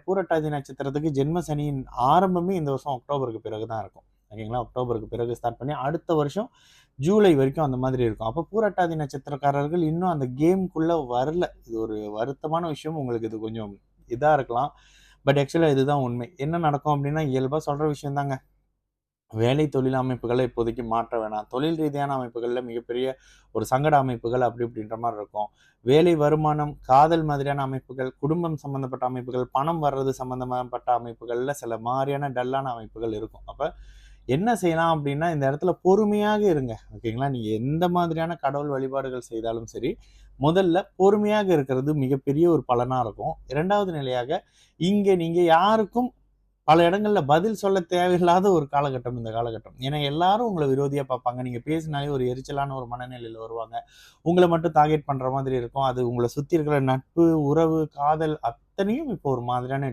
பூரட்டாதி நட்சத்திரத்துக்கு ஜென்ம சனியின் ஆரம்பமே இந்த வருஷம் அக்டோபருக்கு பிறகு தான் இருக்கும். ஓகேங்களா? அக்டோபருக்கு பிறகு ஸ்டார்ட் பண்ணி அடுத்த வருஷம் ஜூலை வரைக்கும் அந்த மாதிரி இருக்கும். அப்ப பூரட்டாதி நட்சத்திரக்காரர்கள் இன்னும் அந்த கேம்க்குள்ள வரல. இது ஒரு வருத்தமான விஷயம். உங்களுக்கு இது கொஞ்சம் இதா இருக்கலாம். பட் ஆக்சுவலா இதுதான் உண்மை. என்ன நடக்கும் அப்டின்னா, இயல்பா சொல்ற விஷயம் தாங்க. வேலை தொழில் அமைப்புகள இப்போதைக்கு மாற்ற வேணாம். தொழில் ரீதியான அமைப்புகள்ல மிகப்பெரிய ஒரு சங்கட அமைப்புகள் அப்படி இப்படின்ற மாரி இருக்கும். வேலை வருமானம், காதல் மாதிரியான அமைப்புகள், குடும்பம் சம்மந்தப்பட்ட அமைப்புகள், பணம் வர்றது சம்மந்தப்பட்ட அமைப்புகள்ல சில மாரியான டல்லான அமைப்புகள் இருக்கும். அப்ப என்ன செய்யலாம் அப்படின்னா, இந்த இடத்துல பொறுமையாக இருங்க. ஓகேங்களா? நீங்க எந்த மாதிரியான கடவுள் வழிபாடுகள் செய்தாலும் சரி, முதல்ல பொறுமையாக இருக்கிறது மிகப்பெரிய ஒரு பலனா இருக்கும். 2வது நிலையாக, இங்க நீங்க யாருக்கும் பல இடங்கள்ல பதில் சொல்ல தேவையில்லாத ஒரு காலகட்டம் இந்த காலகட்டம். ஏன்னா எல்லாரும் உங்கள விரோதியா பார்ப்பாங்க. நீங்க பேசினாலே ஒரு எரிச்சலான ஒரு மனநிலையில வருவாங்க. உங்கள மட்டும் டார்கெட் பண்ற மாதிரி இருக்கும். அது உங்கள சுத்தி இருக்கிற நட்பு, உறவு, காதல் அத்தனையும் இப்போ ஒரு மாதிரியான